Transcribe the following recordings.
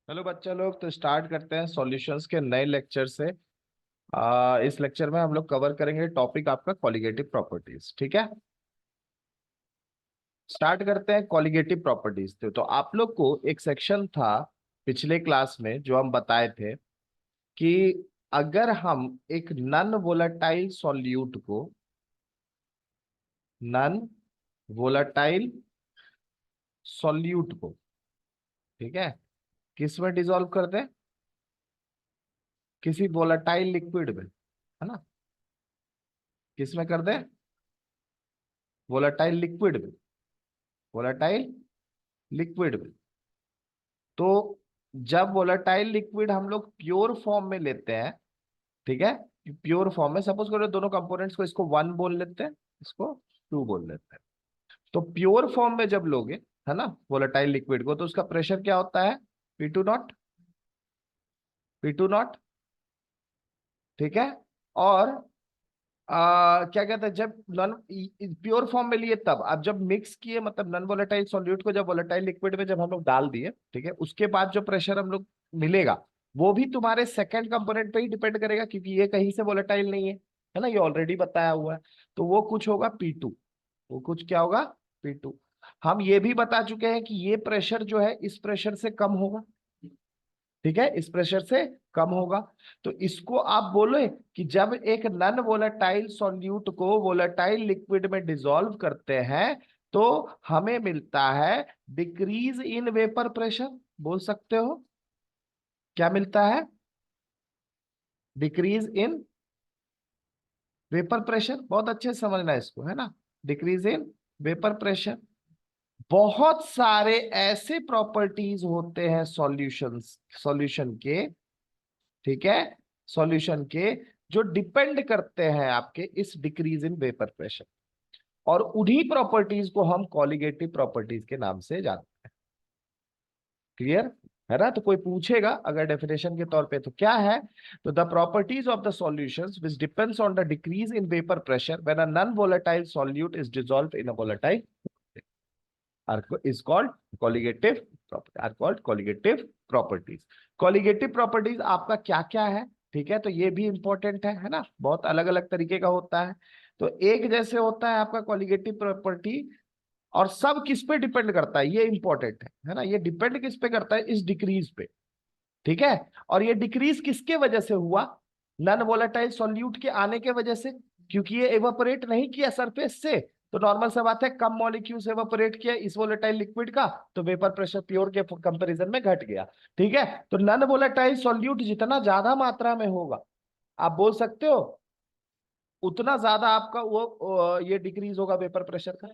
Hello बच्चा लोग, तो स्टार्ट करते हैं सॉल्यूशंस के नए लेक्चर से। इस लेक्चर में हम लोग कवर करेंगे टॉपिक आपका कॉलिगेटिव प्रॉपर्टीज। ठीक है, स्टार्ट करते हैं कॉलिगेटिव प्रॉपर्टीज। तो आप लोग को एक सेक्शन था पिछले क्लास में जो हम बताए थे कि अगर हम एक नन वोलेटाइल सॉल्यूट को नन वोलेटाइल सॉल्यूट को ठीक है, किस में डिसॉल्व कर दें? किसी वोलेटाइल लिक्विड में, है ना? किस में कर दें? वोलेटाइल लिक्विड में। वोलेटाइल लिक्विड में। तो जब वोलेटाइल लिक्विड हम लोग प्योर फॉर्म में लेते हैं, ठीक है, प्योर फॉर्म में सपोज करो दोनों कंपोनेंट्स को, इसको वन बोल लेते हैं, इसको टू बोल लेते हैं। तो प्योर फॉर्म में जब लोगे, है ना, वोलेटाइल लिक्विड को, तो उसका प्रेशर क्या होता है? P2 not. P2 नॉट, ठीक है। और क्या कहते हैं, जब नॉन प्योर फॉर्म में लिए तब, अब जब मिक्स किए, मतलब नॉन वोलेटाइल सॉल्यूट को जब वोलेटाइल लिक्विड में जब हम लोग डाल दिए, ठीक है, उसके बाद जो प्रेशर हम लोग मिलेगा वो भी तुम्हारे सेकंड कंपोनेंट पे ही डिपेंड करेगा, क्योंकि ये कहीं से वोलेटाइल नहीं है ना, ये ऑलरेडी बताया हुआ है। तो वो कुछ होगा P2। वो कुछ क्या होगा? P2। हम ये भी बता चुके हैं कि ये प्रेशर जो है इस प्रेशर से कम होगा, ठीक है, इस प्रेशर से कम होगा। तो इसको आप बोले कि जब एक नन वोलेटाइल सॉल्यूट को वोलेटाइल लिक्विड में डिसॉल्व करते हैं तो हमें मिलता है डिक्रीज इन वेपर प्रेशर। बोल सकते हो क्या मिलता है? Decrease in vapour pressure. बहुत अच्छे से समझना है इसको, है ना, डिक्रीज इन वेपर प्रेशर। बहुत सारे ऐसे प्रॉपर्टीज होते हैं सॉल्यूशन के, ठीक है, सॉल्यूशन के, जो डिपेंड करते हैं आपके इस डिक्रीज इन वेपर प्रेशर, और उन्हीं प्रॉपर्टीज को हम कॉलिगेटिव प्रॉपर्टीज के नाम से जानते हैं। क्लियर है ना? तो कोई पूछेगा अगर डेफिनेशन के तौर पे तो क्या है, तो the properties of the solutions which depends on the decrease in vapour pressure when a non volatile solute is dissolved in a volatile is called colligative property, are called colligative properties। colligative properties आपका क्या क्या है? ठीक है, तो ये भी important है ना, बहुत अलग अलग तरीके का होता है। तो एक जैसे होता है आपका colligative प्रॉपर्टी, और सब किस पे डिपेंड करता है, ये इंपॉर्टेंट है ना, ये डिपेंड किस पे करता है? इस डिक्रीज पे, ठीक है। और ये डिक्रीज किसके वजह से हुआ? नॉन वोलेटाइल सॉल्यूट के आने के वजह से, क्योंकि ये एवापोरेट नहीं किया सरफेस से, तो नॉर्मल सा बात है, कम मॉलिक्यूल्स एवापोरेट किया इस वोलेटाइल लिक्विड का, तो वेपर प्रेशर प्योर के कंपैरिजन में घट गया, ठीक है। तो नॉन वोलेटाइल सॉल्यूट जितना ज्यादा मात्रा में होगा, आप बोल सकते हो उतना ज्यादा आपका वो ये डिक्रीज होगा वेपर प्रेशर का।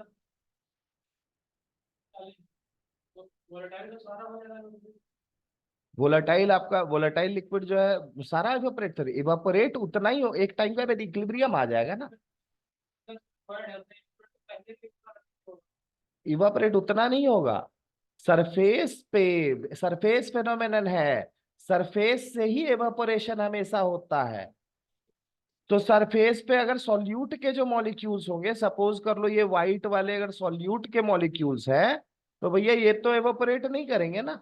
वोलेटाइल आपका वोलेटाइल लिक्विड जो है सारा इवापोरेट, इवापोरेट उतना ही हो, एक टाइम का इक्विलिब्रियम आ जाएगा ना। इवापोरेट उतना नहीं होगा, सरफेस पे, सरफेस फेनोमेनन है, सरफेस से ही एवापोरेशन हमेशा होता है। तो सरफेस पे अगर सॉल्यूट के जो मॉलिक्यूल्स होंगे, सपोज कर लो ये व्हाइट वाले अगर सॉल्यूट के मॉलिक्यूल्स हैं, तो भैया ये तो एवापोरेट नहीं करेंगे ना।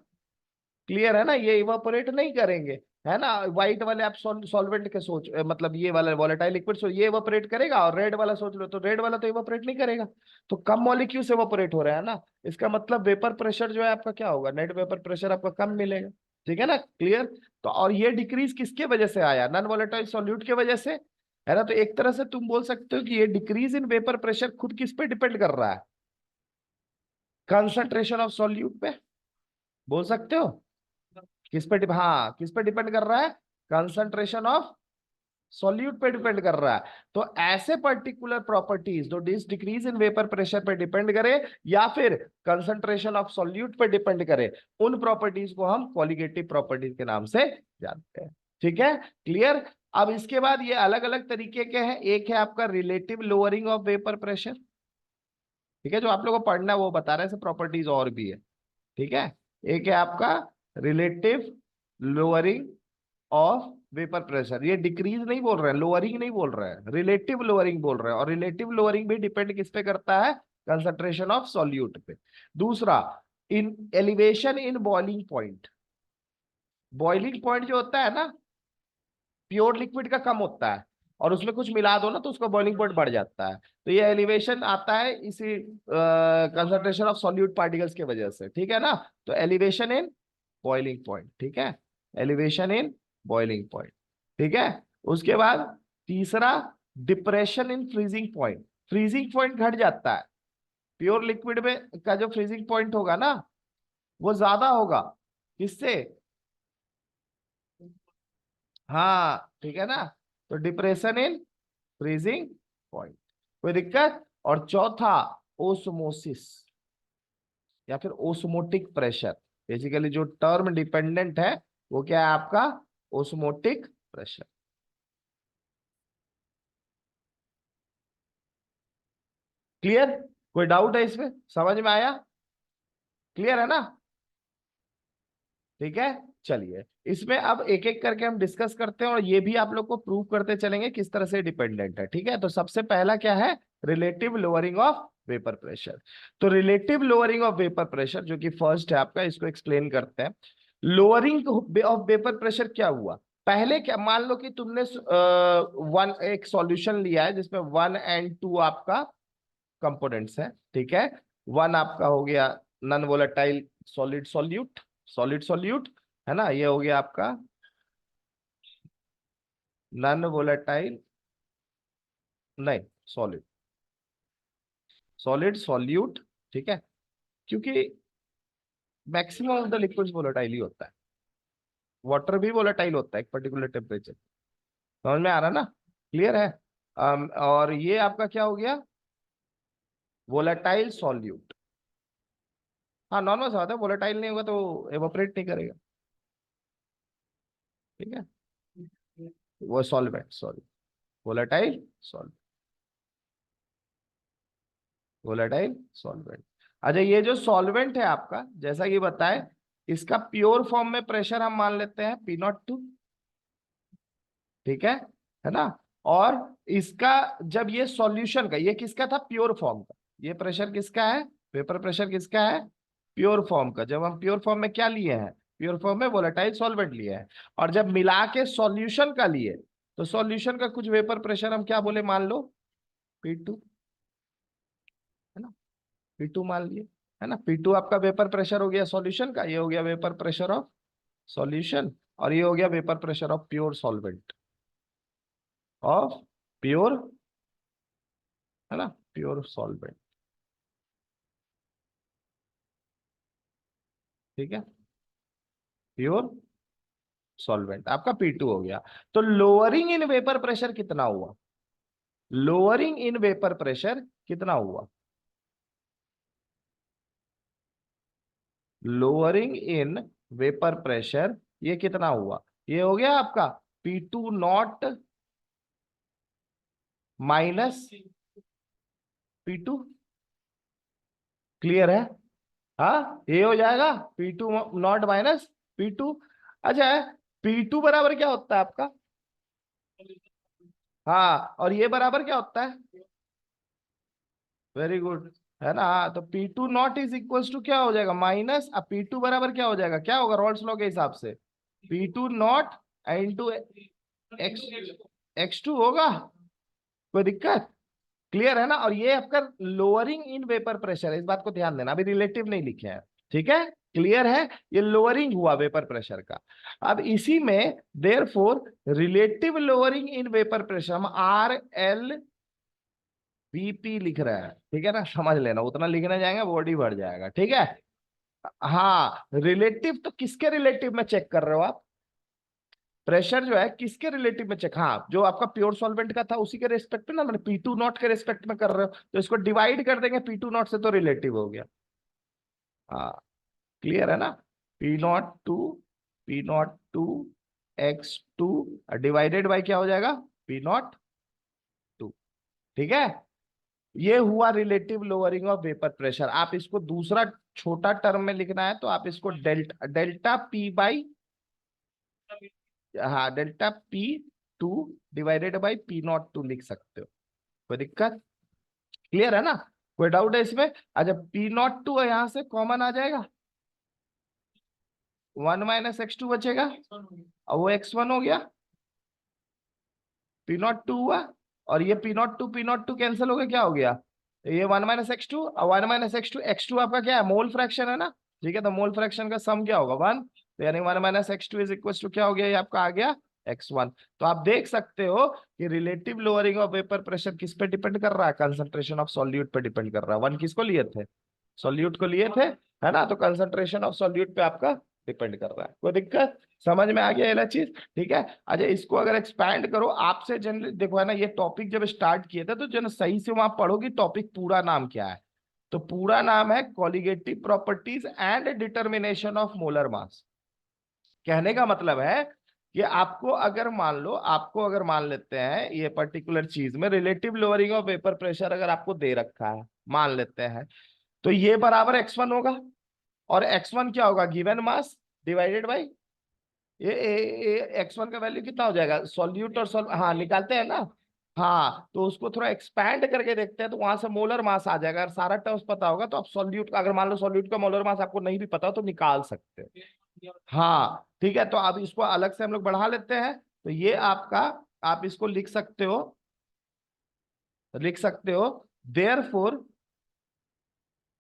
क्लियर है ना, ये इवापोरेट नहीं करेंगे, है ना। व्हाइट वाले आप सॉल्वेंट के सोच, मतलब ये वाला वोलेटाइल लिक्विड सोच, ये इवापोरेट करेगा, और रेड वाला सोच लो तो रेड वाला तो इवापोरेट नहीं करेगा। तो कम मॉलिक्यूल्स इवापोरेट हो रहा है ना, इसका मतलब वेपर प्रेशर जो है आपका क्या होगा? नेट वेपर प्रेशर आपका कम मिलेगा, ठीक है ना। क्लियर। तो और ये डिक्रीज किसके वजह से आया? नॉन वोलेटाइल सॉल्यूट की वजह से, है ना। तो एक तरह से तुम बोल सकते हो कि ये डिक्रीज इन वेपर प्रेशर खुद किस पे डिपेंड कर रहा है? कंसंट्रेशन ऑफ सॉल्यूट पे। बोल सकते हो किस पे हाँ, किस पे डिपेंड कर रहा है? कंसंट्रेशन ऑफ सॉल्यूट पे डिपेंड कर रहा है। तो ऐसे पर्टिकुलर प्रॉपर्टीज जो डिक्रीज इन वेपर प्रेशर पे डिपेंड करे या फिर कंसंट्रेशन ऑफ सॉल्यूट पे डिपेंड करे, उन प्रॉपर्टीज को हम कॉलिगेटिव प्रॉपर्टीज के नाम से जानते हैं, ठीक है। क्लियर। अब इसके बाद ये अलग अलग तरीके के हैं। एक है आपका relative lowering of vapour pressure, ठीक है, जो आप लोगों को पढ़ना है वो बता रहे हैं, प्रॉपर्टीज और भी है, ठीक है। एक है आपका relative lowering of vapour pressure, ये डिक्रीज नहीं बोल रहे हैं, लोअरिंग नहीं बोल रहे हैं, रिलेटिव लोअरिंग बोल रहे हैं। और रिलेटिव लोअरिंग भी डिपेंड किस पे करता है? कंसंट्रेशन ऑफ सॉल्यूट पे। दूसरा, in elevation in boiling point, boiling point जो होता है ना प्योर लिक्विड का कम होता है, और उसमें कुछ मिला दो ना तो उसका बॉइलिंग पॉइंट बढ़ जाता है। तो ये एलिवेशन आता है इसी कंसंट्रेशन ऑफ सॉल्यूट पार्टिकल्स की वजह से, ठीक है ना। तो एलिवेशन इन बॉइलिंग पॉइंट, ठीक है, एलिवेशन इन बॉइलिंग पॉइंट, ठीक है। उसके बाद तीसरा depression in freezing point, freezing point घट जाता है प्योर लिक्विड में का, जो फ्रीजिंग पॉइंट होगा ना वो ज्यादा होगा, किससे, हाँ ठीक है ना। तो डिप्रेशन इन फ्रीजिंग पॉइंट, कोई दिक्कत। और चौथा ओस्मोसिस या फिर ओस्मोटिक प्रेशर, बेसिकली जो टर्म डिपेंडेंट है वो क्या है आपका, ओस्मोटिक प्रेशर। क्लियर, कोई डाउट है इसमें, समझ में आया, क्लियर है ना, ठीक है। चलिए इसमें अब एक एक करके हम डिस्कस करते हैं, और ये भी आप लोग को प्रूव करते चलेंगे किस तरह से डिपेंडेंट है, ठीक है। तो सबसे पहला क्या है, relative lowering of vapour pressure. तो relative lowering of vapour pressure जो कि फर्स्ट है आपका, इसको एक्सप्लेन करते हैं। लोअरिंग ऑफ वेपर प्रेशर क्या हुआ, पहले क्या, मान लो कि तुमने वन एक सॉल्यूशन लिया है जिसमें 1 और 2 आपका कंपोनेंट्स है, ठीक है। वन आपका हो गया non volatile solid solute, solid solute, है ना, ये हो गया आपका नॉन वोलेटाइल, नहीं सॉलिड, सॉलिड सॉल्यूट, ठीक है। क्योंकि maximum of the liquids volatile ही होता है, वाटर भी वोलेटाइल होता है एक पर्टिकुलर टेम्परेचर, समझ में आ रहा ना, क्लियर है। और ये आपका क्या हो गया, वोलेटाइल सॉल्यूट। हाँ नॉर्मल सा होता है, वोलेटाइल नहीं होगा तो एवोपरेट नहीं करेगा, ठीक है। वो solvent, sorry, volatile solvent, volatile solvent. अच्छा ये जो सॉल्वेंट है आपका, जैसा कि बताए, इसका प्योर फॉर्म में प्रेशर हम मान लेते हैं P02, ठीक है ना। और इसका जब ये सॉल्यूशन का, ये किसका था, प्योर फॉर्म का, ये प्रेशर किसका है, वेपर प्रेशर किसका है, प्योर फॉर्म का। जब हम प्योर फॉर्म में क्या लिए हैं, प्योर फॉर्म में वोलेटाइल सॉल्वेंट लिए हैं, और जब मिला के सॉल्यूशन का लिए, तो सॉल्यूशन का कुछ वेपर प्रेशर हम क्या बोले, मान लो P2, है ना, P2 मान लिए, है ना। P2 आपका वेपर प्रेशर हो गया सॉल्यूशन का, ये हो गया वेपर प्रेशर ऑफ सॉल्यूशन, और ये हो गया vapour pressure of pure solvent, of pure, है ना, प्योर सॉल्वेंट, ठीक है, प्योर सॉल्वेंट आपका P2 हो गया। तो लोअरिंग इन वेपर प्रेशर कितना हुआ, लोअरिंग इन वेपर प्रेशर कितना हुआ, लोअरिंग इन वेपर प्रेशर ये कितना हुआ, ये हो गया आपका P2 not minus P2, clear है, हाँ ये हो जाएगा P2 नॉट माइनस P2। अच्छा है, P2 बराबर क्या होता है आपका, हाँ, और ये बराबर क्या होता है, वेरी गुड, है ना। हाँ तो P2 not is equals to क्या हो जाएगा, माइनस, अब P2 बराबर क्या हो जाएगा, क्या होगा रॉल्स लॉ के हिसाब से, P2 not into x, X2 होगा, कोई दिक्कत, क्लियर है ना। और ये आपका लोअरिंग इन वेपर प्रेशर है, इस बात को ध्यान देना, अभी रिलेटिव नहीं लिखे हैं, ठीक है, क्लियर है। ये लोअरिंग हुआ वेपर प्रेशर का। अब इसी में therefore relative lowering in vapour pressure, हम RLVP लिख रहे हैं, ठीक है ना, समझ लेना, उतना लिखने जाएंगे बॉडी बढ़ जाएगा, ठीक है। हाँ रिलेटिव तो किसके रिलेटिव में चेक कर रहे हो आप, प्रेशर जो है किसके रिलेटिव में चेक, हाँ जो आपका प्योर सॉल्वेंट का था उसी के रेस्पेक्ट में ना, मैंने P2 नॉट के रेस्पेक्ट में कर रहे हो, तो इसको डिवाइड कर देंगे P2 नॉट से, तो रिलेटिव हो गया, हाँ क्लियर है ना। P02 डिवाइडेड बाई क्या हो जाएगा, P02, ठीक है। ये हुआ relative lowering of vapour pressure. आप इसको दूसरा छोटा टर्म में लिखना है तो आप इसको डेल्टा डेल्टा P बाई, हाँ delta P2 divided by P02 लिख सकते हो, कोई दिक्कत, क्लियर है ना, कोई डाउट है इसमें। अच्छा P02 यहां से कॉमन आ जाएगा, 1 माइनस x2 बचेगा, और वो x1 हो गया, P02 हुआ, और ये P02 कैंसिल हो गया, क्या हो गया, ये 1 माइनस एक्स टू, और 1 माइनस x2 आपका क्या है, मोल फ्रैक्शन है ना, ठीक है, तो मोल फ्रैक्शन का सम क्या होगा 1, तो यानी 1 minus x2 is equal to क्या हो गया, ये आपका आ गया x1। तो आप देख सकते हो कि relative lowering of vapour pressure किस पे डिपेंड कर रहा है, कंसंट्रेशन ऑफ सॉल्यूट पे डिपेंड कर रहा है। वन किसको लिए थे, सॉल्यूट को लिए थे, है ना, तो कंसंट्रेशन ऑफ सॉल्यूट पे आपका डिपेंड कर रहा है। कोई दिक्कत, समझ में आ गया ये चीज, ठीक है। अच्छा, इसको अगर एक्सपैंड करो, आपसे जनरली देखो है ना, ये टॉपिक जब स्टार्ट किए थे तो जन सही से वहां पढ़ोगी टॉपिक पूरा नाम क्या है, तो पूरा नाम है colligative properties and determination of molar mass. कहने का मतलब है कि आपको अगर मान लेते हैं ये पर्टिकुलर चीज में relative lowering of vapour pressure अगर आपको दे रखा है, मान लेते हैं, तो ये बराबर x1 होगा, और x1 क्या होगा, गिवन मास डिवाइडेड बाई ये x1 का वैल्यू कितना हो जाएगा, सॉल्यूट और हाँ निकालते हैं ना, हाँ, तो उसको थोड़ा एक्सपैंड करके देखते हैं, तो वहां से मोलर मास आ जाएगा। अगर सारा टर्म्स पता होगा तो आप सॉल्यूट का, अगर मान लो सॉल्यूट का मोलर मास आपको नहीं भी पता हो तो निकाल सकते हो। हाँ ठीक है, तो अब इसको अलग से हम लोग बढ़ा लेते हैं, तो ये आपका, आप इसको लिख सकते हो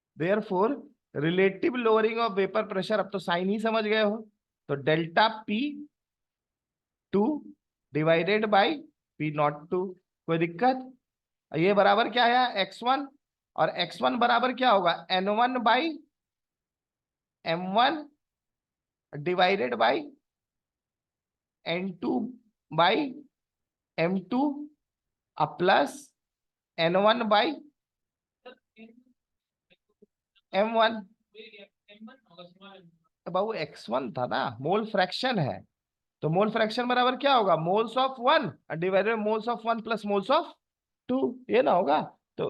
therefore relative lowering of vapour pressure, अब तो साइन ही समझ गए हो, तो delta P2 divided by P02। कोई दिक्कत, ये बराबर क्या है x1, और x1 बराबर क्या होगा n1 by m1 divided by n2 by m2 plus n1 by m1। Babu x1 था ना, मोल फ्रैक्शन है, तो मोल फ्रैक्शन बराबर क्या होगा, moles of one divided moles of one plus moles of two, ये ना होगा, तो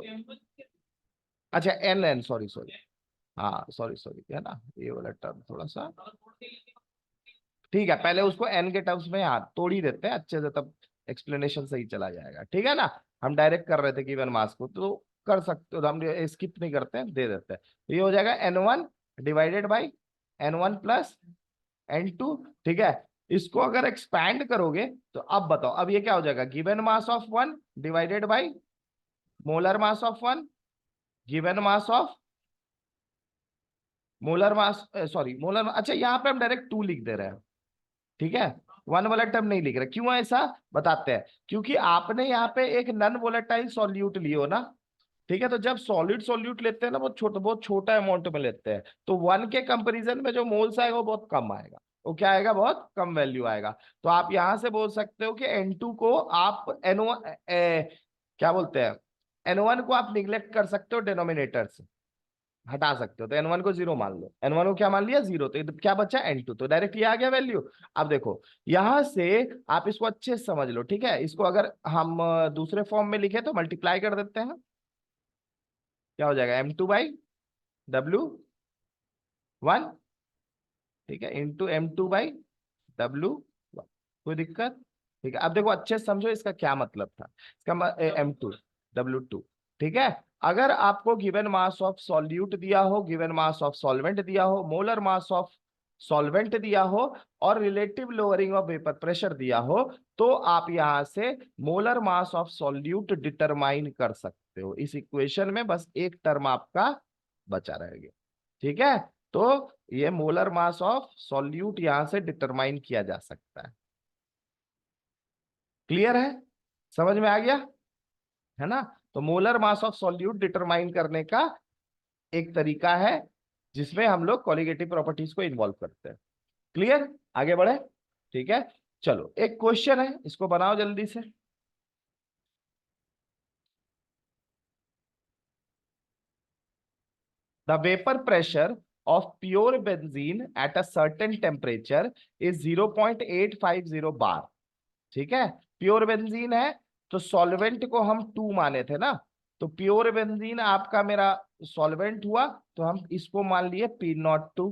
अच्छा एन एन सॉरी सॉरी, हाँ सॉरी सॉरी, है ना, ये वाला टर्म थोड़ा सा, ठीक है, पहले उसको एन के टर्म्स में हाँ तोड़ ही देते हैं अच्छे से, तब एक्सप्लेनेशन सही चला जाएगा, ठीक है ना। हम डायरेक्ट कर रहे थे गिवन मास को, तो कर सकते हो, तो हम स्किप नहीं करते हैं, दे देते हैं, तो ये हो जाएगा n1 divided by n1 plus n2, ठीक है। इसको अगर एक्सपैंड करोगे तो अब बताओ, अब ये क्या हो जाएगा, given mass of one divided by molar mass of one, given mass of molar mass, sorry molar, अच्छा यहाँ पे हम डायरेक्ट 2 लिख दे रहे हैं, ठीक है, वन वाला टर्म नहीं लिख रहे, क्यों ऐसा बताते हैं, क्योंकि आपने यहाँ पे एक नन वोलेटाइल सॉल्यूट लियो ना, ठीक है, तो जब सॉलिड सॉल्यूट लेते हैं ना, बहुत छोटा अमाउंट में लेते हैं, तो वन के कंपैरिजन में जो मोल्स आएगा वो बहुत कम आएगा, वो क्या आएगा, बहुत कम वैल्यू आएगा। तो आप यहां से बोल सकते हो कि N2 को आप N1 क्या बोलते हैं, N1 को आप निग्लेक्ट कर सकते हो, डिनोमिनेटर से हटा सकते हो, तो N1 को 0 मान लो, N1 को क्या मान लिया 0, तो क्या बचा N2, तो डायरेक्ट ये आ गया वैल्यू। अब देखो यहां से आप इसको अच्छे से समझ लो, ठीक है, इसको अगर हम दूसरे फॉर्म में लिखे तो मल्टीप्लाई कर देते हैं, क्या हो जाएगा M2/W1, ठीक है, इंटू M2/W1। कोई दिक्कत, ठीक है। अब देखो अच्छे से समझो इसका क्या मतलब था, इसका M2/W2, ठीक है। अगर आपको गिवन मास ऑफ सॉल्यूट दिया हो, गिवन मास ऑफ सॉल्वेंट दिया हो, मोलर मास ऑफ सॉल्वेंट दिया हो, और relative lowering of vapour pressure दिया हो, तो आप यहां से molar mass of solute determine कर सकते हो। इस इक्वेशन में बस एक टर्म आपका बचा रहेगा, ठीक है। तो ये मोलर मास ऑफ सॉल्यूट यहां से डिटरमाइन किया जा सकता है। क्लियर है, समझ में आ गया, है ना। तो molar mass of solute determine करने का एक तरीका है जिसमें हम लोग कॉलिगेटिव प्रॉपर्टीज को इन्वॉल्व करते हैं। क्लियर, आगे बढ़े, ठीक है। चलो एक क्वेश्चन है, इसको बनाओ जल्दी से। The vapour pressure of pure benzene at a certain temperature is 0.850 bar, ठीक है। प्योर बेंजीन है, तो सॉल्वेंट को हम 2 माने थे ना, तो प्योर बेंजीन आपका मेरा सॉल्वेंट हुआ, तो हम इसको मान लिए P02।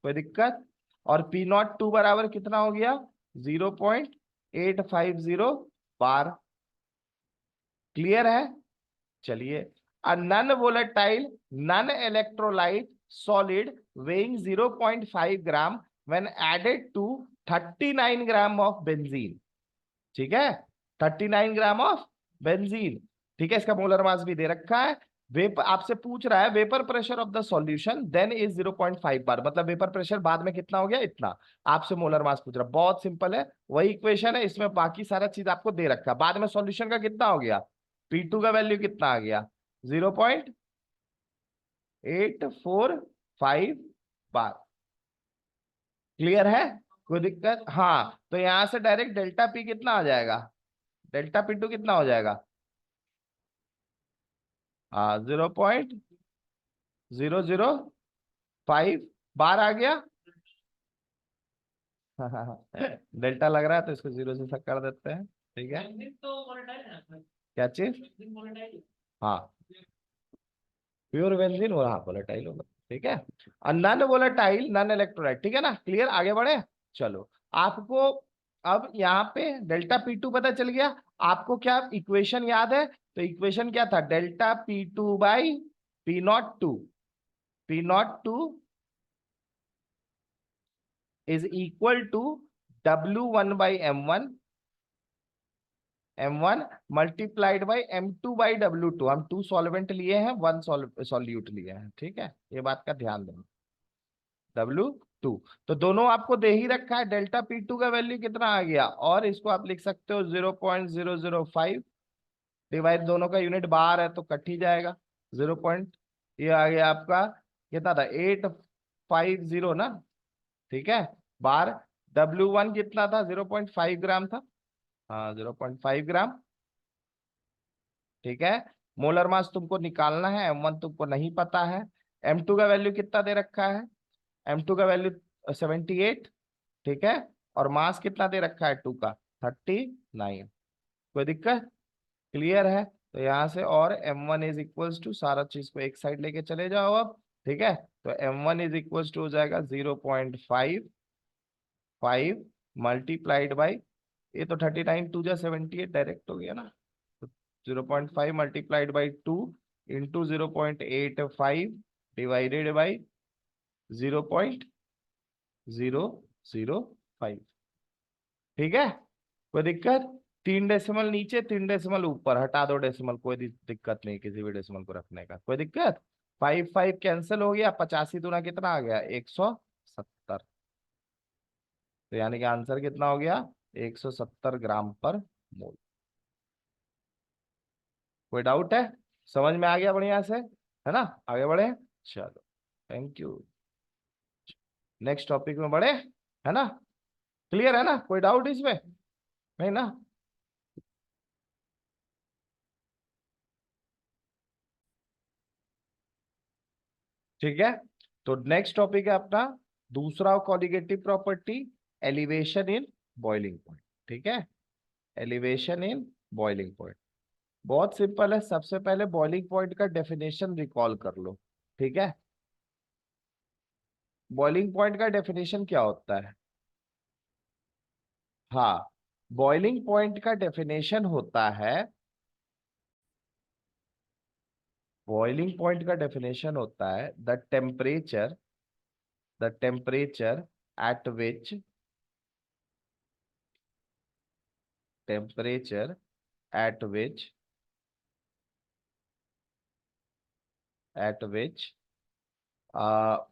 कोई दिक्कत, और P02 बराबर कितना हो गया 0.850 बार। क्लियर है, चलिए। A non volatile non electrolyte solid weighing 0.5 gram when added to 39 gram of benzene. ठीक है, 39 ग्राम ऑफ बेंजीन। ठीक है, इसका मोलर मास भी दे रखा है। वेपर आपसे पूछ रहा है vapour pressure of the solution then is 0.5 bar, मतलब वेपर प्रेशर बाद में कितना हो गया, इतना। आपसे मोलर मास पूछ रहा है, बहुत सिंपल है, वही इक्वेशन है, इसमें बाकी सारा चीज आपको दे रखा है। बाद में सॉल्यूशन का कितना हो गया, P2 का वैल्यू कितना आ गया, 0.845 बार। क्लियर है, कोई दिक्कत? हाँ, तो यहां से डायरेक्ट डेल्टा पी कितना आ जाएगा, डेल्टा P2 कितना हो जाएगा, हाँ 0.005 बार आ गया। डेल्टा लग रहा है तो इसको जीरो से कर देते हैं। ठीक है, क्या चीज, हाँ प्योर बेंजीन और हाँ वोलेटाइल होगा। ठीक है, और नन वोलेटाइल नन इलेक्ट्रोलाइट। ठीक है ना, क्लियर, आगे बढ़े। चलो, आपको अब यहाँ पे डेल्टा P2 पता चल गया। आपको क्या इक्वेशन याद है, तो इक्वेशन क्या था, delta P2 by P02, P02 is equal to W1 by M1 multiplied by M2 by W2। हम 2 सॉल्वेंट लिए हैं, 1 सॉल्यूट लिए हैं। ठीक है, ये बात का ध्यान देना, W2। तो दोनों आपको दे ही रखा है, डेल्टा P2 का वैल्यू कितना आ गया, और इसको आप लिख सकते हो 0.005 डिवाइड, दोनों का यूनिट बाहर है तो कट ही जाएगा। 0 पॉइंट, ये आ गया आपका कितना था, 850 ना। ठीक है, बार W1 कितना था, 0.5 ग्राम था, हाँ 0.5 ग्राम। ठीक है, मोलर मास तुमको निकालना है, M1 तुमको नहीं पता है। M2 का वैल्यू कितना दे रखा है, M2 का वैल्यू 78। ठीक है, और मास कितना दे रखा है 2 का, 39। कोई दिक्कत, क्लियर है। तो यहाँ से और M1 इज इक्वल्स टू, सारा चीज को एक साइड लेके चले जाओ अब। ठीक है, तो M1 इज इक्वल्स टू हो जाएगा 0.55 मल्टीप्लाइड बाई, ये तो 39 टू जा 78 डायरेक्ट हो गया ना, तो 0.5 multiplied by 2 into 0.85 divided by 0.005। ठीक है, कोई दिक्कत, 3 डेसिमल नीचे 3 डेसिमल ऊपर, हटा दो डेसिमल, कोई दिक्कत नहीं किसी भी डेसिमल को रखने का, कोई दिक्कत। 5 कैंसिल हो गया, 85 दूना कितना आ गया, 170। तो यानी कि आंसर कितना हो गया, 170 ग्राम पर मोल। कोई डाउट है, समझ में आ गया बढ़िया से, है ना, आगे बढ़े। चलो, थैंक यू। नेक्स्ट टॉपिक में बढ़े, है ना, क्लियर है ना, कोई डाउट इसमें, नहीं ना। ठीक है, तो नेक्स्ट टॉपिक है अपना दूसरा colligative property, elevation in boiling point. ठीक है, एलिवेशन इन बॉइलिंग पॉइंट बहुत सिंपल है। सबसे पहले बॉइलिंग पॉइंट का डेफिनेशन रिकॉल कर लो। ठीक है, बॉइलिंग पॉइंट का डेफिनेशन क्या होता है, हाँ, बॉइलिंग पॉइंट का डेफिनेशन होता है, बॉइलिंग पॉइंट का डेफिनेशन होता है the temperature at which temperature at which at which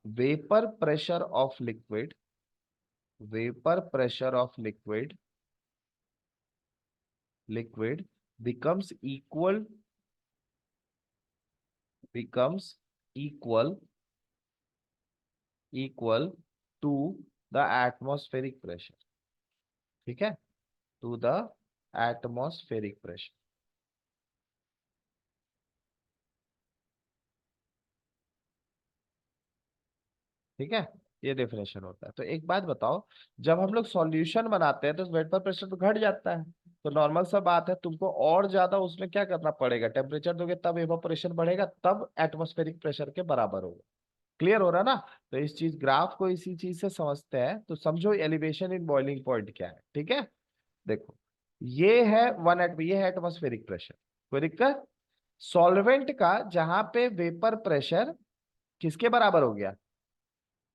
vapor pressure of liquid becomes equal equal to the atmospheric pressure। ठीक है, to the atmospheric pressure। ठीक है, ये डेफिनेशन होता है। तो एक बात बताओ, जब हम लोग सॉल्यूशन बनाते हैं तो वेपर प्रेशर तो घट जाता है, तो नॉर्मल सा बात है, तुमको और ज्यादा उसमें क्या करना पड़ेगा, टेम्परेचर दोगे तब इवापोरेशन बढ़ेगा, तब एटमॉस्फेरिक प्रेशर के बराबर होगा। क्लियर हो रहा ना। तो इस चीज ग्राफ को इसी चीज से समझते हैं, तो समझो एलिवेशन इन बॉइलिंग पॉइंट क्या है। ठीक है, देखो, ये है एटमॉस्फेरिक प्रेशर, कोई दिक्कत। सॉल्वेंट का जहां पे वेपर प्रेशर किसके बराबर हो गया,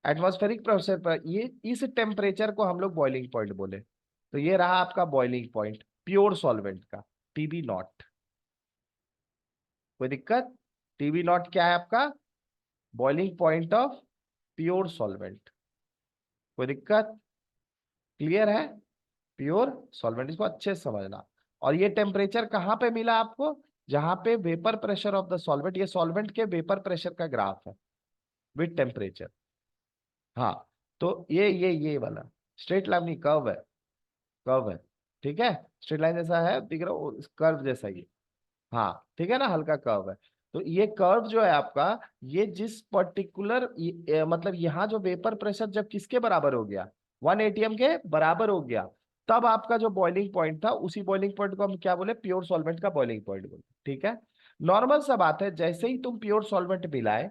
एटमॉस्फेरिक प्रेशर पर ये इस टेम्परेचर को हम लोग बॉइलिंग पॉइंट बोले। तो ये रहा आपका बॉइलिंग पॉइंट प्योर सॉल्वेंट का, टीबी नॉट। कोई दिक्कत? टीबी नॉट क्या है आपका? Boiling point of pure solvent. कोई दिक्कत? क्लियर है? प्योर सॉल्वेंट, इसको अच्छे से समझना। और ये टेम्परेचर कहां पे मिला आपको? जहां पे vapour pressure of the solvent, ये सॉल्वेंट के वेपर प्रेशर का ग्राफ है विद टेम्परेचर। हाँ, तो ये वाला स्ट्रेट लाइन नहीं, कर्व है, कर्व है। ठीक है, स्ट्रेट लाइन जैसा है, दिख रहा हो, कर्व जैसा ये। हाँ ठीक है ना, हल्का कर्व है। तो ये कर्व जो है आपका, ये जिस पर्टिकुलर मतलब यहाँ जो वेपर प्रेशर जब किसके बराबर हो गया, 1 एटीएम के बराबर हो गया, तब आपका जो बॉइलिंग पॉइंट था, उसी बॉइलिंग पॉइंट को हम क्या बोले? प्योर सॉल्वेंट का बॉइलिंग पॉइंट बोले। ठीक है, नॉर्मल सा बात है, जैसे ही तुम प्योर सॉल्वेंट मिलाए,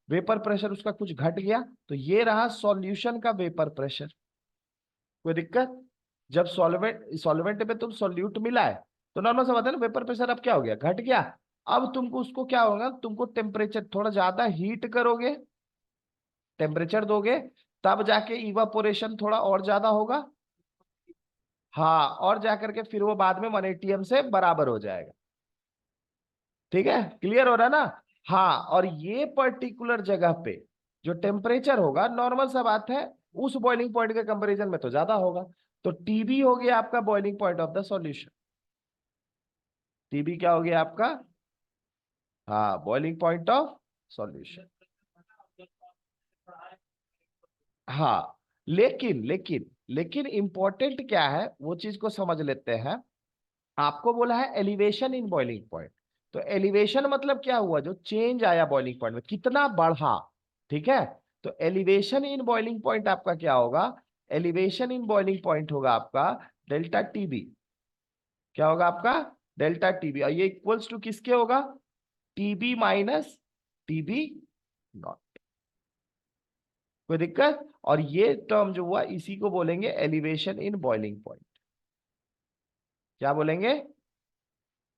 वेपर प्रेशर उसका कुछ घट गया, तो ये रहा सॉल्यूशन का वेपर प्रेशर। कोई दिक्कत? जब सॉल्वेंट सॉल्वेंट में तुम सॉल्यूट मिला है, तो नॉर्मल सा बात है ना, वेपर प्रेशर अब क्या हो गया? घट गया। अब तुमको उसको क्या होगा, तुमको टेम्परेचर थोड़ा ज्यादा हीट करोगे, टेम्परेचर दोगे, तब जाके इवापोरेशन थोड़ा और ज्यादा होगा। हाँ, और जाकर के फिर वो बाद में 1 एटीएम से बराबर हो जाएगा। ठीक है, क्लियर हो रहा है ना? हाँ, और ये पर्टिकुलर जगह पे जो टेम्परेचर होगा, नॉर्मल सा बात है, उस बॉइलिंग पॉइंट के कंपैरिजन में तो ज्यादा होगा। तो टीबी हो गया आपका boiling point of the solution. TB क्या हो गया आपका? हाँ, बॉइलिंग पॉइंट ऑफ सॉल्यूशन। हाँ, लेकिन लेकिन लेकिन इंपॉर्टेंट क्या है, वो चीज को समझ लेते हैं। आपको बोला है एलिवेशन इन बॉइलिंग पॉइंट। तो एलिवेशन मतलब क्या हुआ? जो चेंज आया बॉइलिंग पॉइंट में, कितना बढ़ा। ठीक है, तो एलिवेशन इन बॉइलिंग पॉइंट आपका क्या होगा? एलिवेशन इन बॉइलिंग पॉइंट होगा आपका डेल्टा टीबी। क्या होगा आपका? Delta TB. और ये इक्वल्स टू किसके होगा? TB minus TB naught. कोई दिक्कत? और ये टर्म जो हुआ, इसी को बोलेंगे एलिवेशन इन बॉइलिंग पॉइंट। क्या बोलेंगे?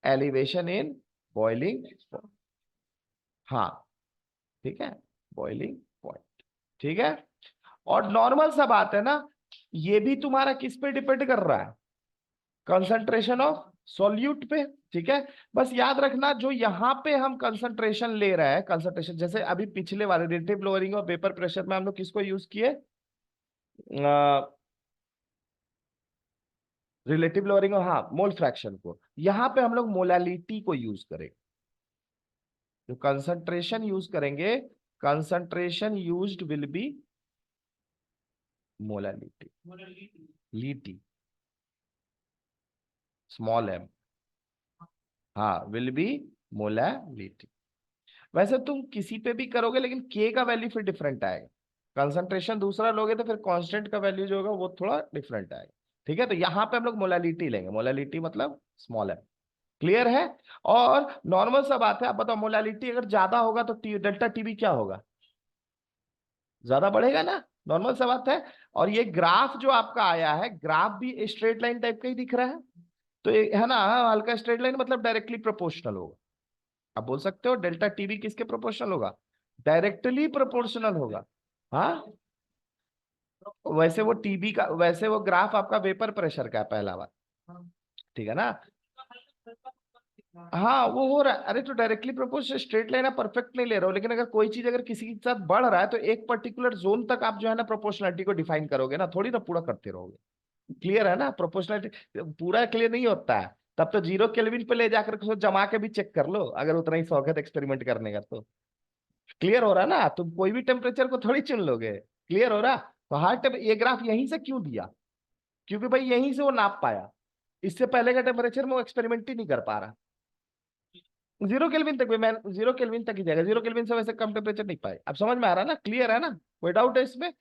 Elevation in boiling. हाँ, ठीक है, बॉइलिंग पॉइंट। ठीक है, और नॉर्मल सा बात है ना, ये भी तुम्हारा किस पे डिपेंड कर रहा है? कंसंट्रेशन ऑफ सॉल्यूट पे। ठीक है, बस याद रखना, जो यहां पे हम कंसंट्रेशन ले रहे हैं, कंसंट्रेशन जैसे अभी पिछले वाले रिलेटिव लोअरिंग और वेपर प्रेशर में हम लोग किसको यूज किए? रिलेटिव लोअरिंग, हाँ, मोल फ्रैक्शन को। यहां पे हम लोग मोलालिटी को यूज करेंगे। जो कंसंट्रेशन यूज करेंगे, concentration used will be molality. लीटी, स्मॉल एम। हाँ, विल बी मोलालिटी। वैसे तुम किसी पे भी करोगे, लेकिन के का वैल्यू फिर डिफरेंट आएगा। कंसंट्रेशन दूसरा लोगे तो फिर कांस्टेंट का वैल्यू जो होगा वो थोड़ा डिफरेंट आएगा। ठीक है, तो यहाँ पे हम लोग मोलालिटी लेंगे, मोलालिटी मतलब स्मॉल एम। क्लियर है? और नॉर्मल सा बात है, आप बताओ, मोलालिटी अगर ज्यादा होगा तो डेल्टा टीबी क्या होगा? ज्यादा बढ़ेगा ना, नॉर्मल सा बात है। और ये ग्राफ जो आपका आया है, ग्राफ भी स्ट्रेट लाइन टाइप का ही दिख रहा है। तो ये है ना, हल्का स्ट्रेट लाइन मतलब डायरेक्टली प्रोपोर्शनल होगा। आप बोल सकते हो डेल्टा टीबी किसके प्रोपोर्शनल होगा? डायरेक्टली प्रोपोर्शनल होगा। हाँ, वैसे वो टीबी का, वैसे वो ग्राफ आपका वेपर प्रेशर का है, पहला बात। ठीक है ना? हाँ, वो हो रहा है। अरे तो डायरेक्टली प्रोपोर्शनल स्ट्रेट लाइन आप परफेक्ट नहीं ले रहे हो, लेकिन अगर कोई चीज अगर किसी के साथ बढ़ रहा है, तो एक पर्टिकुलर जोन तक आप जो है ना प्रोपोर्शनलिटी को डिफाइन करोगे ना, थोड़ी ना पूरा करते रहोगे। क्लियर है ना? प्रोपोर्शनलिटी पूरा क्लियर नहीं होता है, तब तो 0 केल्विन पे ले जाकर उसको जमा के भी चेक कर लो, अगर उतना ही शौक है एक्सपेरिमेंट करने का तो। क्लियर हो रहा है ना? तुम कोई भी टेम्परेचर को थोड़ी चुन लोगे। क्लियर हो रहा? तो ये ग्राफ यहीं से क्यों दिया? क्योंकि भाई यहीं से वो नाप पाया, इससे पहले का टेम्परेचर में वो एक्सपेरिमेंट ही नहीं कर पा रहा। 0 केल्विन तक भी, मैं 0 केल्विन तक ही जाएगा, 0 केल्विन से वैसे कम टेम्परेचर नहीं पाए। अब समझ में आ रहा है ना? क्लियर है ना? कोई डाउट है इसमें?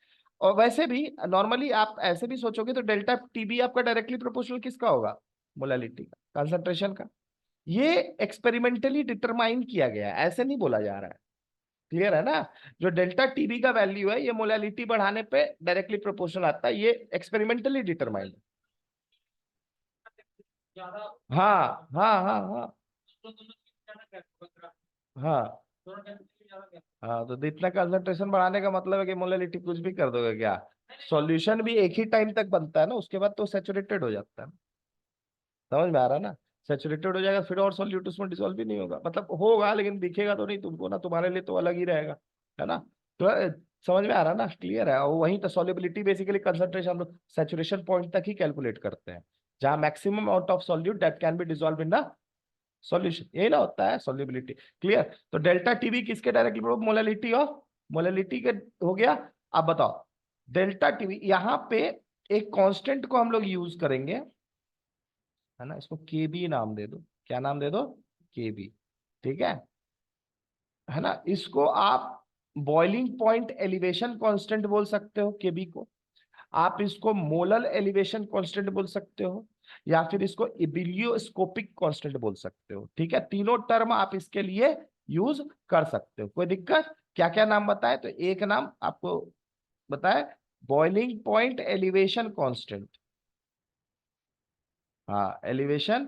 और वैसे भी नॉर्मली आप ऐसे भी सोचोगे तो डेल्टा टीबी आपका डायरेक्टली प्रोपोर्शनल किसका होगा? मोलालिटी का, कंसंट्रेशन का। ये एक्सपेरिमेंटली डिटरमाइन किया गया है, ऐसे नहीं बोला जा रहा है। क्लियर है ना? जो डेल्टा टीबी का वैल्यू है, ये मोलालिटी बढ़ाने पे डायरेक्टली प्रोपोर्शनल आता है, ये एक्सपेरिमेंटली डिटरमाइंड। हाँ हाँ हाँ हाँ हाँ। हाँ, तो इतना कंसंट्रेशन बढ़ाने का मतलब है कि मोलैलिटी कुछ भी कर दोगे क्या? सॉल्यूशन भी एक ही टाइम तक बनता है ना, उसके बाद तो सैचुरेटेड हो जाता है। समझ में आ रहा है ना? सैचुरेटेड हो जाएगा फिर और सॉल्यूट उसमें डिसॉल्व भी नहीं होगा, मतलब होगा लेकिन दिखेगा तो नहीं तुमको ना, तुम्हारे लिए तो अलग ही रहेगा, है ना? तो समझ में आ रहा है ना? क्लियर है? और वहीं तो सॉल्युबिलिटी बेसिकली कंसंट्रेशन हम लोग सैचुरेशन पॉइंट तक ही कैलकुलेट करते हैं, जहां maximum amount of solute that can be dissolve in the solution, यही ना होता है सॉल्युबिलिटी। क्लियर? तो डेल्टा टीबी किसके directly proportional, molality of, molality के हो गया। अब बताओ डेल्टा टीबी, यहाँ पे एक कांस्टेंट को हम लोग यूज करेंगे, है ना? इसको के बी नाम दे दो, क्या नाम दे दो? के बी। ठीक है ना? इसको आप बॉइलिंग पॉइंट एलिवेशन कांस्टेंट बोल सकते हो केबी को, आप इसको मोलल एलिवेशन कांस्टेंट बोल सकते हो, या फिर इसको इबिलियोस्कोपिक कांस्टेंट बोल सकते हो। ठीक है, तीनों टर्म आप इसके लिए यूज कर सकते हो, कोई दिक्कत? क्या क्या नाम बताए? तो एक नाम आपको बताए, बॉइलिंग पॉइंट एलिवेशन कांस्टेंट। हाँ, elevation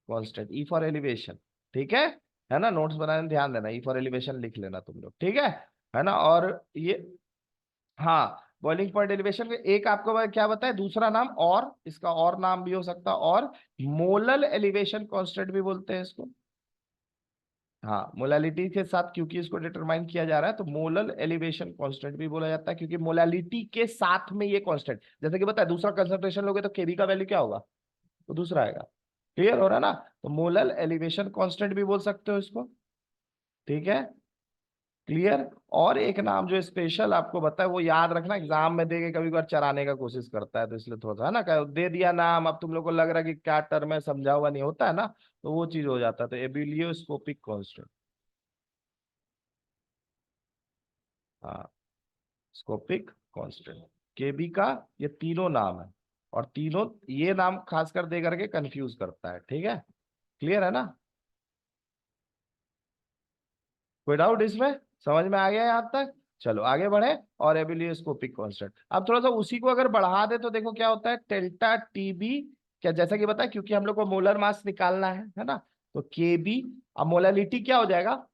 constant, E for elevation. ठीक है ना? नोट्स बनाने में ध्यान देना, ई फॉर एलिवेशन लिख लेना तुम लोग, ठीक है ना? और ये, हाँ, बॉइलिंग पॉइंट एलिवेशन के एक आपको क्या बताया दूसरा नाम, और इसका और नाम भी हो सकता है, और मोलल एलिवेशन कांस्टेंट भी बोलते हैं इसको। हाँ, मोलालिटी के साथ क्योंकि इसको डिटरमाइन किया जा रहा है तो मोलल एलिवेशन कांस्टेंट भी बोला जाता है, क्योंकि मोलालिटी के साथ में ये कांस्टेंट, जैसे कि बताया दूसरा कंसंट्रेशन लोगे तो केबी का वैल्यू क्या होगा? तो दूसरा आएगा। क्लियर हो रहा है ना? तो मोलल एलिवेशन कांस्टेंट भी बोल सकते हो इसको। ठीक है, क्लियर। और एक नाम जो स्पेशल आपको बताया, वो याद रखना, एग्जाम में देके कभी बार चराने का कोशिश करता है, तो इसलिए थोड़ा सा है ना, दे दिया नाम, अब तुम लोग को लग रहा है कि क्या टर्म है, समझा हुआ नहीं होता है ना, तो वो चीज हो जाता है। तो एबिलियोस्कोपिक कांस्टेंट, हाँ, स्कोपिक कांस्टेंट, केबी का ये तीनों नाम है, और तीनों ये नाम खासकर दे करके कंफ्यूज करता है। ठीक है, क्लियर है ना? कोई डाउट इसमें? समझ में आ गया यहाँ तक? चलो आगे बढ़े। और एबिलियोस्कोपिक कांस्टेंट, अब थोड़ा सा उसी को अगर बढ़ा दे तो देखो क्या होता है, डेल्टा टीबी, क्या जैसा कि बताया, क्योंकि हम लोग को मोलर मास निकालना है ना? तो केबी, अब मोलालिटी क्या हो जाएगा,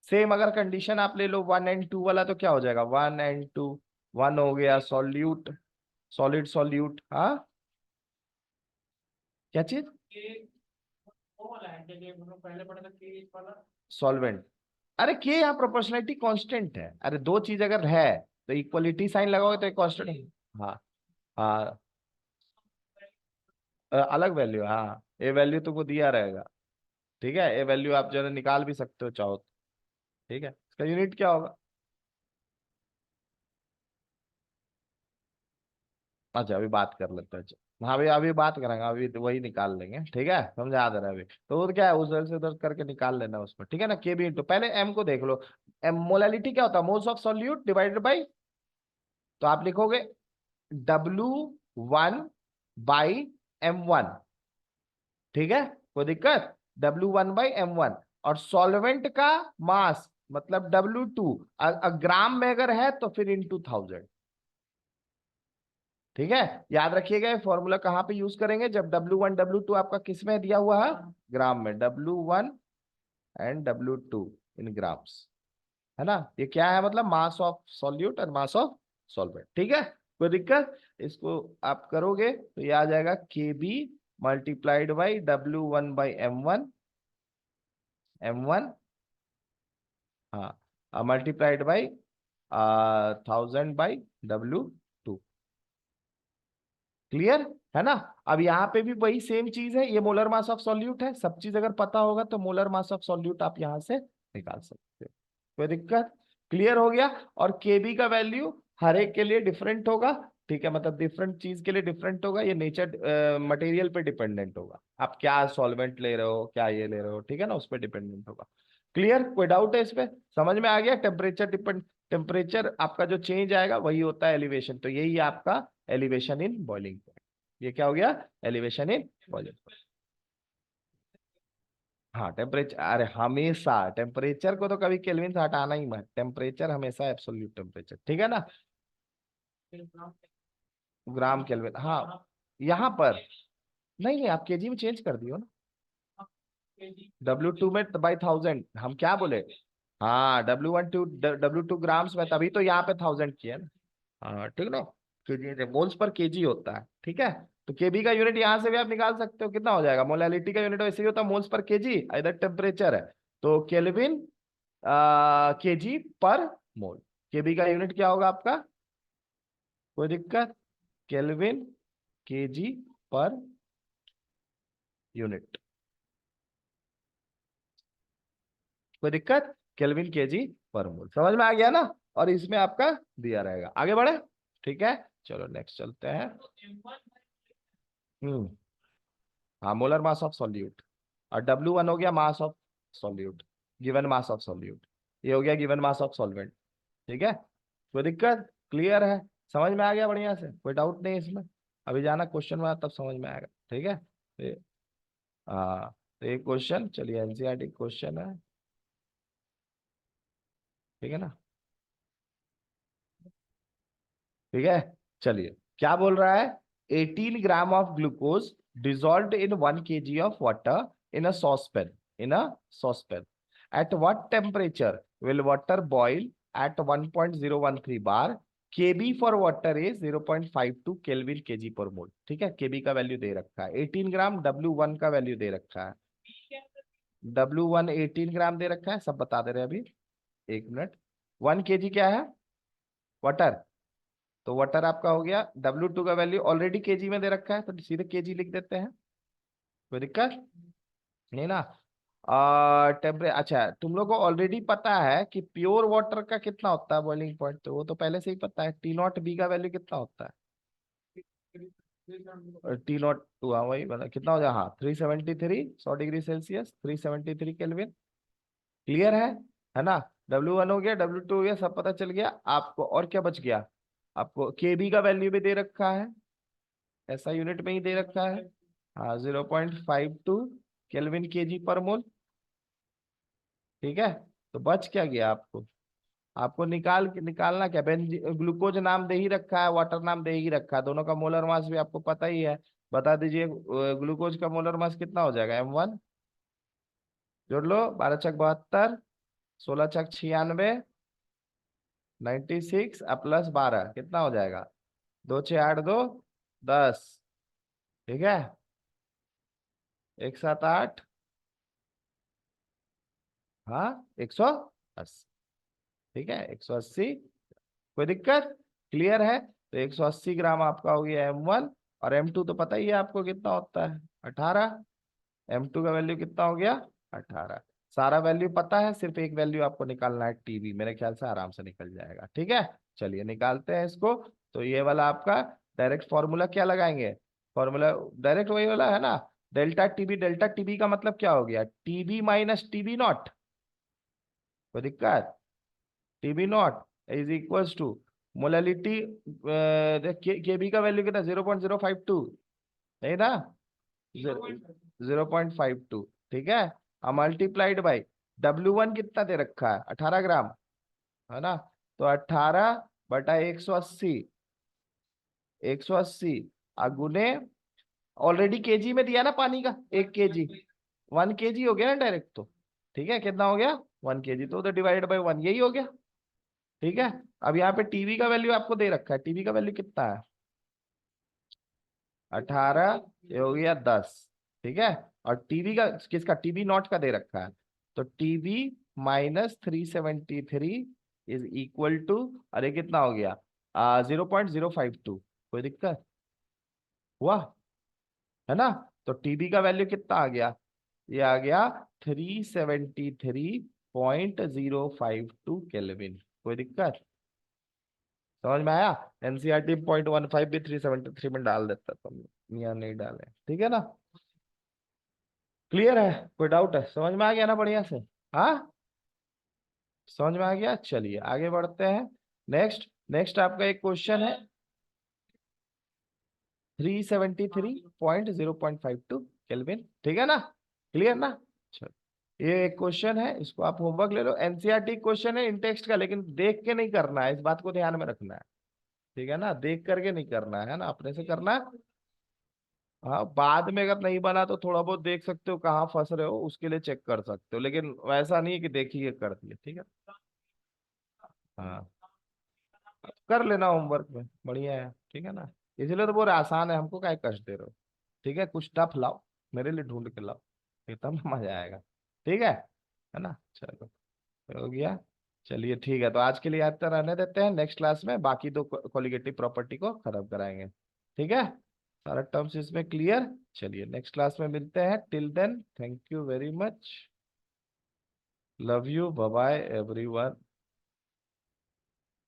सेम अगर कंडीशन आप ले लो 1 and 2 वाला, तो क्या हो जाएगा 1 and 2, 1 हो गया सॉल्यूट, सॉलिड सॉल्यूट, हाँ, क्या चीज? सॉल्वेंट। अरे के यहाँ प्रोपोर्शनलिटी कांस्टेंट है, अरे दो चीज अगर है तो इक्वलिटी साइन लगाओगे तो एक कांस्टेंट है। हाँ, हाँ, अलग वैल्यू, हाँ, ए वैल्यू तुमको दिया रहेगा। ठीक है, ए वैल्यू आप जो है निकाल भी सकते हो चाहो तो। ठीक है, इसका यूनिट क्या होगा? अच्छा, अभी बात कर लेते हैं, अच्छा हाँ, अभी अभी बात करेंगे, अभी तो वही निकाल लेंगे। ठीक है, समझा दे रहा है अभी, तो वो क्या है, उधर से उधर करके निकाल लेना उसमें। ठीक है ना? के बी इंटू, पहले एम को देख लो। एम मोलालिटी क्या होता है, moles of solute divided by, तो आप लिखोगे W1/M1। ठीक है, कोई दिक्कत? W1/M1, और सॉल्वेंट का मास मतलब W2, ग्राम में अगर है तो फिर इंटू 1000। ठीक है, याद रखिएगा ये फॉर्मूला कहाँ पे यूज करेंगे, जब W1 W2 आपका किस में दिया हुआ है, ग्राम में, W1 and W2 in grams, है ना? ये क्या है, मतलब मास ऑफ सॉल्यूट और मास ऑफ सॉल्वेंट। ठीक है, कोई दिक्कत? इसको आप करोगे तो ये आ जाएगा KB multiplied by W1/M1, M1, हाँ, मल्टीप्लाइड बाई 1000/W2। क्लियर है ना? अब यहाँ पे भी वही सेम चीज है, ये मोलर मास ऑफ सॉल्यूट है, सब चीज अगर पता होगा तो मोलर मास ऑफ सॉल्यूट आप यहाँ से निकाल सकते हो, कोई दिक्कत? क्लियर हो गया? और केबी का वैल्यू हर एक के लिए डिफरेंट होगा। ठीक है, मतलब डिफरेंट चीज के लिए डिफरेंट होगा, ये नेचर मटेरियल पे डिपेंडेंट होगा, आप क्या सॉल्वेंट ले रहे हो, क्या ये ले रहे हो, ठीक है ना, उस पर डिपेंडेंट होगा। क्लियर? कोई डाउट है इसमें? समझ में आ गया? टेम्परेचर डिपेंड, टेम्परेचर आपका जो चेंज आएगा वही होता है एलिवेशन, तो यही है आपका एलिवेशन इन बॉइलिंग पॉइंट। ये क्या हो गया, एलिवेशन इन बॉइलिंग पॉइंट। हाँ, टेम्परेचर, अरे हमेशा टेम्परेचर को तो कभी केल्विन से हटाना ही मत, टेम्परेचर हमेशा एब्सोल्यूट टेम्परेचर। ठीक है ना? ग्राम केल्विन, हाँ, यहाँ पर नहीं नहीं, आप केजी में चेंज कर दियो ना, W2 में बाई 1000, हम क्या बोले, हाँ, W2 ग्राम्स में, तभी तो यहाँ पे 1000 की है ना। हाँ ठीक ना, केजी मोल्स पर केजी होता है, ठीक है। तो केबी का यूनिट यहाँ से भी आप निकाल सकते हो, कितना हो जाएगा, मोलैलिटी का यूनिट वैसे ही होता है मोल्स पर केजी, इधर टेम्परेचर है, तो केल्विन केजी पर मोल। केबी का यूनिट क्या होगा आपका, कोई दिक्कत, केल्विन केजी पर यूनिट, कोई दिक्कत, केल्विन केजी पर मोल, समझ में आ गया ना। और इसमें आपका दिया रहेगा, आगे बढ़े, ठीक है। चलो नेक्स्ट चलते हैं। हम्म, हाँ, मोलर मास ऑफ सॉल्यूट, और W1 हो गया mass of solute, given mass of solute, ये हो गया गिवन मास ऑफ सॉल्वेंट, ठीक है। कोई दिक्कत, क्लियर है, समझ में आ गया बढ़िया से, कोई डाउट नहीं इसमें। अभी जाना क्वेश्चन में तब समझ में आएगा, ठीक है। हाँ, तो ये क्वेश्चन, चलिए एनसीईआरटी क्वेश्चन है, ठीक है ना, ठीक है। चलिए, क्या बोल रहा है, 18 gram of glucose dissolved in 1 kg of water in a saucepan, in a saucepan, at what temperature will water boil at 1.013 bar, kb for water is 0.52 kelvin kg per mole, ठीक है। kb का value दे रखा है 18 ग्राम, W1 का value दे रखा है, W1 18 ग्राम दे रखा है, सब बता दे रहे हैं अभी, एक मिनट। 1 kg क्या है, वाटर, तो वाटर आपका हो गया, W2 का वैल्यू ऑलरेडी केजी में दे रखा है, तो सीधे केजी लिख देते हैं, कोई दिक्कत नहीं ना। अच्छा, तुम लोग को ऑलरेडी पता है कि प्योर वाटर का कितना होता है बॉइलिंग पॉइंट, तो वो तो पहले से ही पता है, T0B का वैल्यू कितना होता है, T0 टू, हाँ वही बता कितना हो जाए, हाँ 373, 100 डिग्री सेल्सियस, 373 केल्विन, क्लियर है ना। W1 हो गया, W2 हो गया, सब पता चल गया आपको, और क्या बच गया, आपको केबी का वैल्यू भी दे रखा है, ऐसा यूनिट में ही दे रखा है, हाँ 0.52 केल्विन केजी पर मोल, ठीक है। तो बच क्या गया आपको, आपको निकालना क्या, ग्लूकोज नाम दे ही रखा है, वाटर नाम दे ही रखा है, दोनों का मोलर मास भी आपको पता ही है, बता दीजिए। ग्लूकोज का मोलर मास कितना हो जाएगा, M1, जोड़ लो, 12×72, 16×96, 96 प्लस 12 कितना हो जाएगा, 2×6 = 8, 2 × 10, ठीक है, 1 7 8, हाँ 180, ठीक है 180, कोई दिक्कत, क्लियर है। तो 180 ग्राम आपका हो गया M1, और M2 तो पता ही है आपको कितना होता है, 18, M2 का वैल्यू कितना हो गया, 18, सारा वैल्यू पता है, सिर्फ एक वैल्यू आपको निकालना है TB, मेरे ख्याल से आराम से निकल जाएगा, ठीक है। चलिए निकालते हैं इसको। तो ये वाला आपका डायरेक्ट फॉर्मूला क्या लगाएंगे, फॉर्मूला डायरेक्ट वही वाला है ना, डेल्टा टीबी का मतलब क्या हो गया, TB माइनस TB0, कोई दिक्कत, TB0 is equals to molality, KB का वैल्यू कितना, 0.052, नहीं ना, 0.52, ठीक है, मल्टीप्लाइड बाई W1 कितना दे रखा है, 18 ग्राम, है ना, तो 18/180, 180 गुने, ऑलरेडी केजी में दिया ना पानी का, 1 kg, 1 kg हो गया ना डायरेक्ट, तो ठीक है, कितना हो गया, 1 kg, तो उधर डिवाइडेड बाई 1, यही हो गया, ठीक है। अब यहाँ पे टीवी का वैल्यू आपको दे रखा है, टीवी का वैल्यू कितना है, 18, ये हो गया 10, ठीक है। और टीवी का, किसका, TB0 का दे रखा है, तो TB minus 373 is equal to, अरे कितना हो गया, 0.052, कोई दिक्कत हुआ, है ना। तो TB का वैल्यू कितना आ गया, ये आ गया 373.052 कोई दिक्कत, समझ में आया। एनसीईआरटी 0.15 भी 373 में डाल देता, तुम यहाँ नहीं डाले, ठीक है ना, क्लियर है, कोई डाउट है, समझ में आ गया ना बढ़िया से, हाँ समझ में आ गया। चलिए आगे बढ़ते हैं, नेक्स्ट, नेक्स्ट आपका एक क्वेश्चन है, 373.052 केल्विन, ठीक है ना, क्लियर ना। चलो, ये एक क्वेश्चन है, इसको आप होमवर्क ले लो, एनसीईआरटी क्वेश्चन है इन टेक्स्ट का, लेकिन देख के नहीं करना है, इस बात को ध्यान में रखना है, ठीक है ना, देख करके नहीं करना है ना, अपने से करना है। हाँ, बाद में अगर नहीं बना तो थोड़ा बहुत देख सकते हो कहाँ फंस रहे हो, उसके लिए चेक कर सकते हो, लेकिन वैसा नहीं है कि देखिए कर दिए, ठीक है। हाँ, कर लेना होमवर्क में, बढ़िया है, ठीक है ना। इसलिए तो बहुत आसान है, हमको क्या कष्ट दे रहे हो। ठीक है, कुछ टफ लाओ, मेरे लिए ढूंढ के लाओ, ये तब ना मजा आएगा। ठीक है ना, चलो, हो गया। चलिए ठीक है, तो आज के लिए याद तो रहने देते हैं, नेक्स्ट क्लास में बाकी दो कॉलिगेटिव प्रॉपर्टी को खत्म कराएंगे। ठीक है, सारा टर्म्स इसमें क्लियर। चलिए नेक्स्ट क्लास में मिलते हैं, till then thank you very much, love you, bye bye everyone.